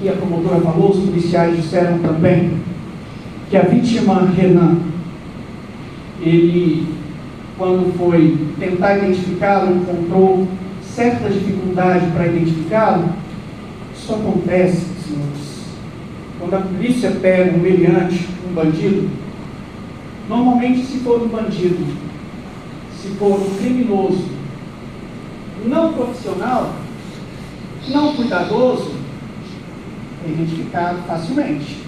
aqui a promotora falou, os policiais disseram também, que a vítima Renan, ele, quando foi tentar identificá-lo, encontrou certa dificuldade para identificá-lo. Isso acontece, senhores, quando a polícia pega um meliante, um bandido. Normalmente, se for um bandido, se for um criminoso não profissional, não cuidadoso, é identificado facilmente.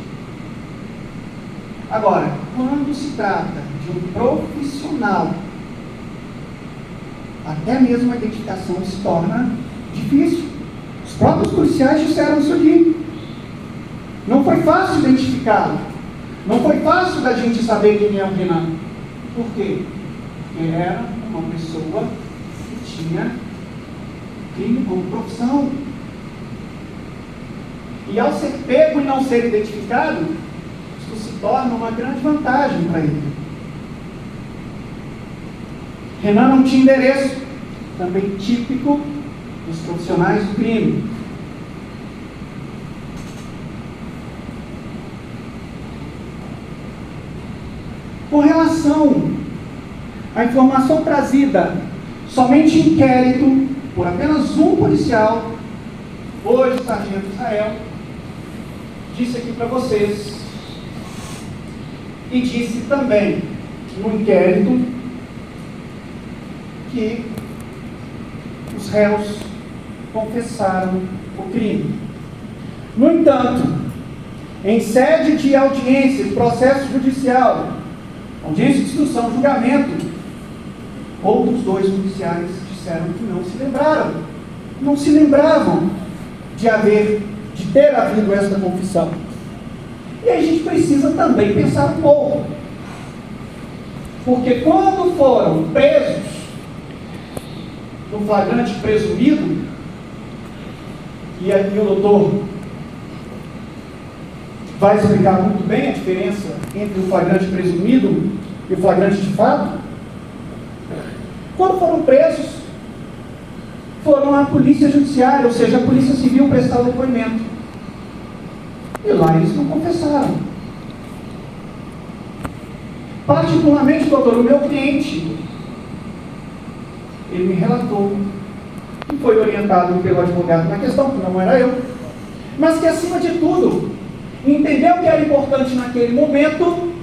Agora, quando se trata de um profissional, até mesmo a identificação se torna difícil. Os próprios policiais disseram isso aqui. Não foi fácil identificá-lo. Não foi fácil da gente saber quem é o Renan. Por quê? Porque era uma pessoa que tinha crime como profissão. E ao ser pego e não ser identificado, isso se torna uma grande vantagem para ele. Renan não tinha endereço, também típico dos profissionais do crime. Com relação à informação trazida somente em inquérito por apenas um policial, hoje o sargento Israel disse aqui para vocês, e disse também no inquérito, que os réus confessaram o crime. No entanto, em sede de audiência, de processo judicial, audiência de instrução, julgamento, outros dois policiais disseram que não se lembraram, não se lembravam de ter havido esta confissão. E aí a gente precisa também pensar um pouco, porque quando foram presos no flagrante presumido, e aqui o doutor vai explicar muito bem a diferença entre o flagrante presumido e o flagrante de fato. Quando foram presos, foram à polícia judiciária, ou seja, a polícia civil, prestar o depoimento. E lá eles não confessaram. Particularmente, doutor, o meu cliente, ele me relatou, e foi orientado pelo advogado na questão, que não era eu, mas que acima de tudo, entendeu que era importante naquele momento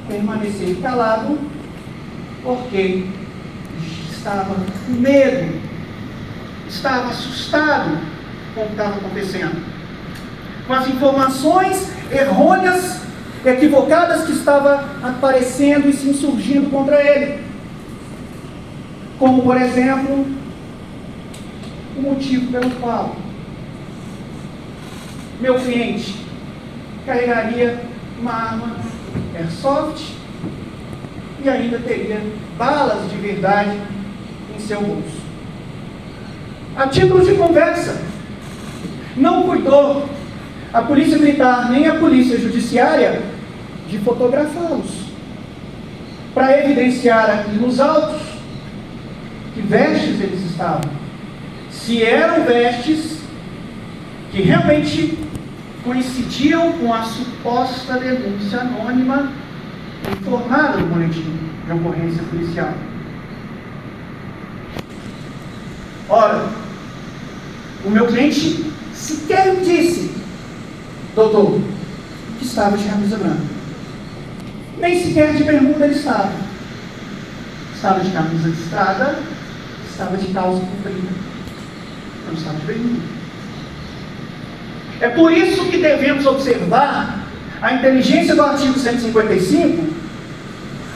permanecer calado, porque estava com medo, estava assustado com o que estava acontecendo, com as informações errôneas, equivocadas que estavam aparecendo e se insurgindo contra ele. Como, por exemplo, o motivo pelo qual meu cliente carregaria uma arma airsoft e ainda teria balas de verdade em seu bolso. A título de conversa, não cuidou a polícia militar nem a polícia judiciária de fotografá-los, para evidenciar aqui nos autos que vestes eles estavam. Se eram vestes que realmente coincidiam com a suposta denúncia anônima informada no boletim de ocorrência policial. Ora, o meu cliente sequer me disse, doutor, que estava de camisa branca. Nem sequer de bermuda ele estava. Estava de camisa listrada, estava de calça comprida. Não estava de bermuda. É por isso que devemos observar a inteligência do artigo 155,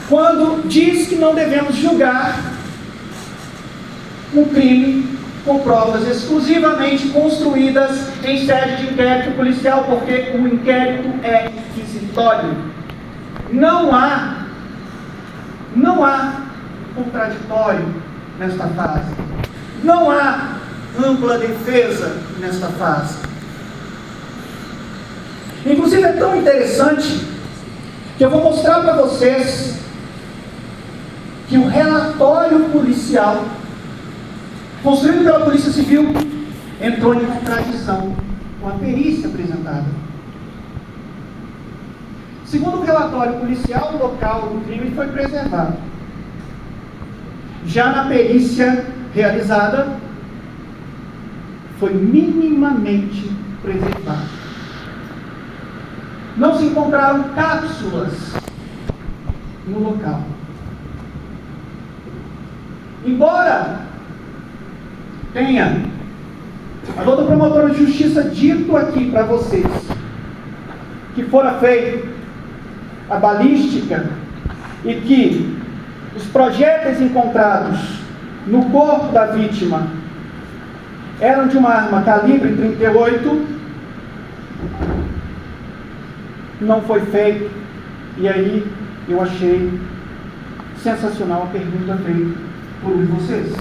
quando diz que não devemos julgar um crime com provas exclusivamente construídas em sede de inquérito policial, porque o inquérito é inquisitório. Não há contraditório nesta fase. Não há ampla defesa nesta fase. Inclusive é tão interessante que eu vou mostrar para vocês que o relatório policial construído pela Polícia Civil entrou em contradição com a perícia apresentada. Segundo o relatório policial, o local do crime foi preservado. Já na perícia realizada, foi minimamente preservado. Não se encontraram cápsulas no local. Embora tenha a doutora promotora de justiça dito aqui para vocês que fora feita a balística e que os projéteis encontrados no corpo da vítima eram de uma arma calibre 38, não foi feito. E aí eu achei sensacional a pergunta feita por um de vocês.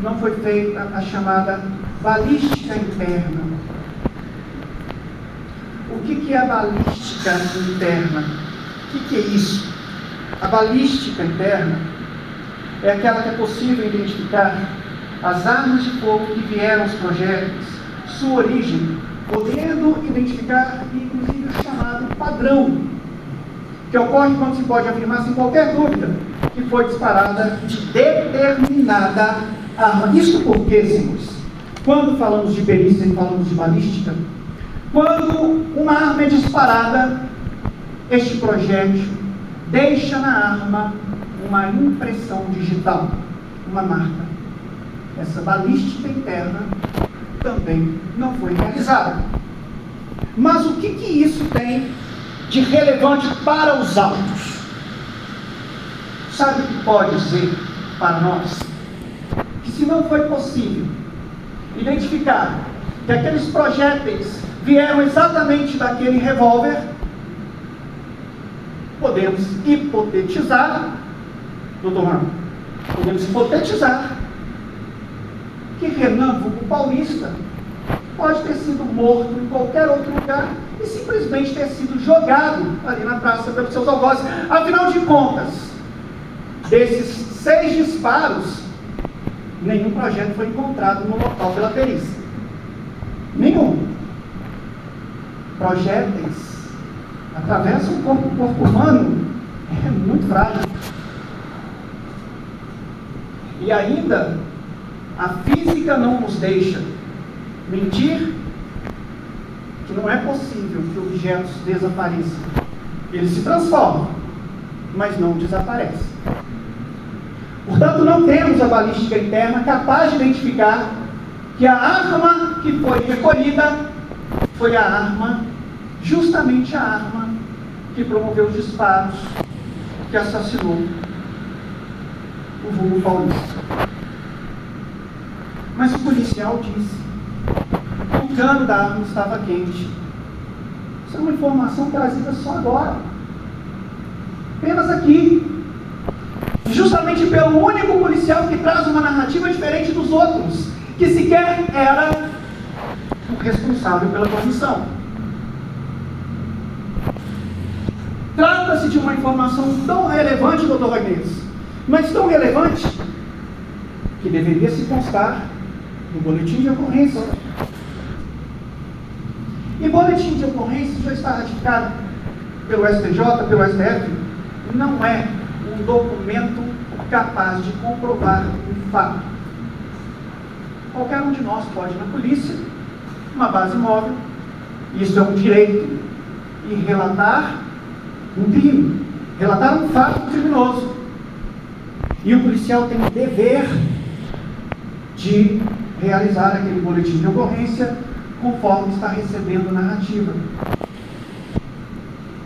Não foi feita a chamada balística interna. O que é a balística interna? O que é isso? A balística interna é aquela que é possível identificar as armas de fogo que vieram aos projéteis, sua origem, podendo identificar inclusive o chamado padrão, que ocorre quando se pode afirmar sem qualquer dúvida que foi disparada de determinada arma. Isso porque, senhores, quando falamos de perícia e falamos de balística, quando uma arma é disparada, este projétil deixa na arma uma impressão digital, uma marca. Essa balística interna também não foi realizada. Mas o que isso tem de relevante para os autos? Sabe o que pode dizer para nós? Que se não foi possível identificar que aqueles projéteis vieram exatamente daquele revólver, podemos hipotetizar, doutor Ramos, podemos hipotetizar que Renan, vulgo Paulista, pode ter sido morto em qualquer outro lugar e simplesmente ter sido jogado ali na praça pelos seus algozes. Afinal de contas, desses 6 disparos, nenhum projétil foi encontrado no local pela perícia. Nenhum. Projéteis atravessam o corpo humano, é muito frágil. E ainda, a física não nos deixa mentir que não é possível que objetos desapareçam. Eles se transformam, mas não desaparecem. Portanto, não temos a balística interna capaz de identificar que a arma que foi recolhida foi a arma, justamente a arma que promoveu os disparos que assassinou o vulgo Paulista. Mas o policial disse que o cano da arma estava quente. Isso é uma informação trazida só agora. Apenas aqui. Justamente pelo único policial que traz uma narrativa diferente dos outros, que sequer era o responsável pela comissão. Trata-se de uma informação tão relevante, doutor Agnès, mas tão relevante, que deveria se constar no boletim de ocorrência. E boletim de ocorrência já está ratificado pelo STJ, pelo STF, não é um documento capaz de comprovar um fato. Qualquer um de nós pode ir na polícia, uma base móvel, isso é um direito, e relatar um crime, relatar um fato criminoso. E o policial tem o dever de realizar aquele boletim de ocorrência conforme está recebendo narrativa.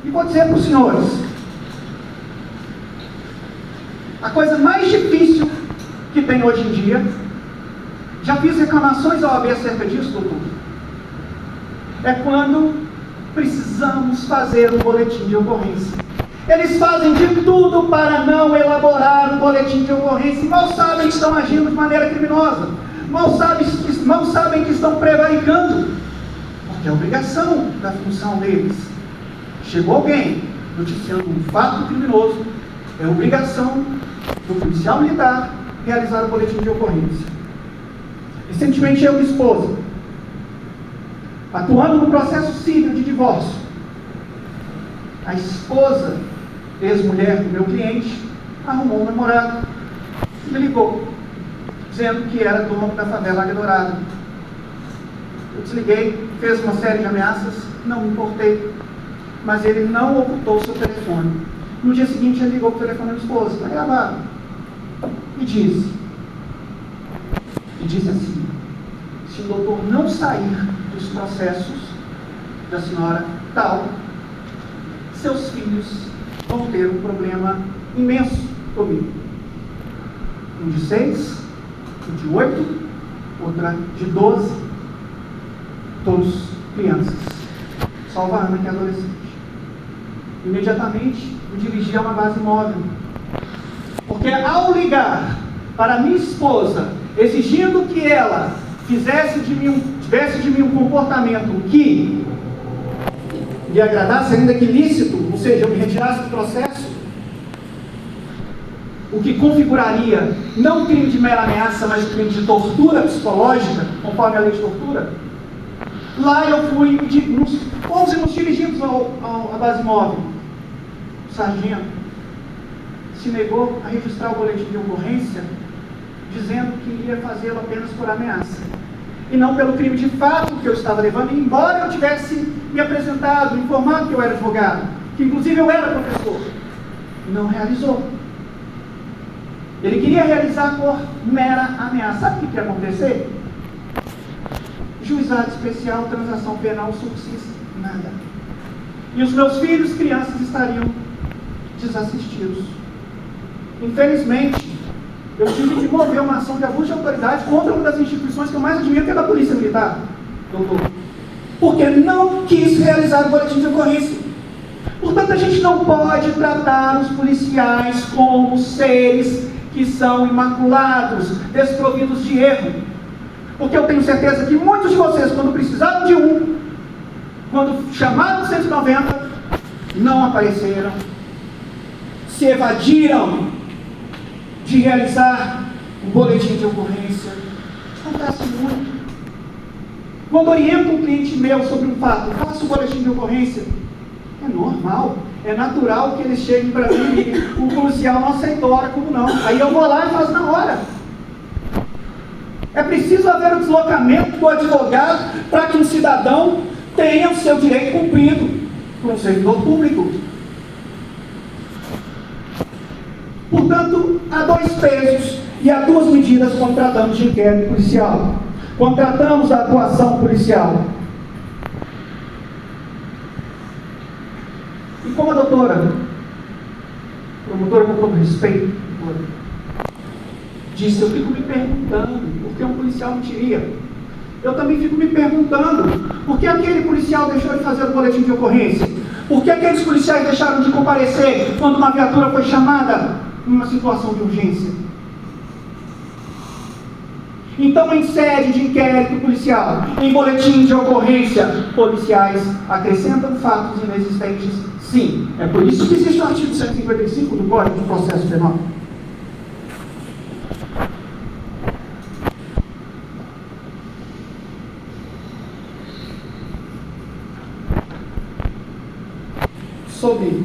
E vou dizer para os senhores, a coisa mais difícil que tem hoje em dia, já fiz reclamações à OAB acerca disso, doutor, é quando precisamos fazer um boletim de ocorrência. Eles fazem de tudo para não elaborar um boletim de ocorrência e mal sabem que estão agindo de maneira criminosa, mal sabem que estão prevaricando, porque é obrigação da função deles. Chegou alguém noticiando um fato criminoso, é obrigação do policial militar realizar o boletim de ocorrência. Recentemente eu e minha esposa atuando no processo civil de divórcio, a esposa, ex-mulher do meu cliente, arrumou um namorado, me ligou, dizendo que era dono da favela Águia Dourada. Eu desliguei, fez uma série de ameaças, não me importei, mas ele não ocultou seu telefone. No dia seguinte ele ligou para o telefone da esposa, está gravado, e disse assim: se o doutor não sair dos processos da senhora tal, seus filhos vão ter um problema imenso comigo. Um de 6, um de 8, outra de 12, todos crianças, salvo a Ana, que é adolescente. Imediatamente me dirigi a uma base móvel, porque ao ligar para minha esposa, exigindo que ela tivesse de mim um comportamento que lhe agradasse, ainda que ilícito, ou seja, eu me retirasse do processo, o que configuraria não um crime de mera ameaça, mas um crime de tortura psicológica, conforme a lei de tortura, lá eu fui, nos dirigimos à base móvel. O sargento se negou a registrar o boletim de ocorrência, dizendo que iria fazê-lo apenas por ameaça, e não pelo crime de fato que eu estava levando, embora eu tivesse me apresentado, informado que eu era advogado, que inclusive eu era professor. Não realizou. Ele queria realizar por mera ameaça. Sabe o que ia acontecer? Juizado especial, transação penal, subsiste, nada. E os meus filhos, crianças, estariam desassistidos. Infelizmente, eu tive que mover uma ação de abuso de autoridade contra uma das instituições que eu mais admiro, que é da Polícia Militar, doutor, porque não quis realizar o boletim de ocorrência. Portanto, a gente não pode tratar os policiais como seres que são imaculados, desprovidos de erro, porque eu tenho certeza que muitos de vocês, quando precisaram de quando chamaram o 190, não apareceram, se evadiram de realizar um boletim de ocorrência. Acontece muito. Quando oriento um cliente meu sobre um fato, faço o boletim de ocorrência, é normal, é natural que eles cheguem para mim e o policial não aceitou, ora como não. Aí eu vou lá e faço na hora. É preciso haver o deslocamento do advogado para que um cidadão tenha o seu direito cumprido por um servidor público. Portanto, há 2 pesos e há 2 medidas quando tratamos de inquérito policial, quando tratamos da atuação policial. E como a promotora com todo respeito, disse, eu fico me perguntando por que um policial mentiria. Eu também fico me perguntando por que aquele policial deixou de fazer o boletim de ocorrência, por que aqueles policiais deixaram de comparecer quando uma viatura foi chamada em uma situação de urgência. Então, em sede de inquérito policial, em boletim de ocorrência, policiais acrescentam fatos inexistentes? Sim. É por isso que existe o artigo 155 do Código de Processo Penal. Sobre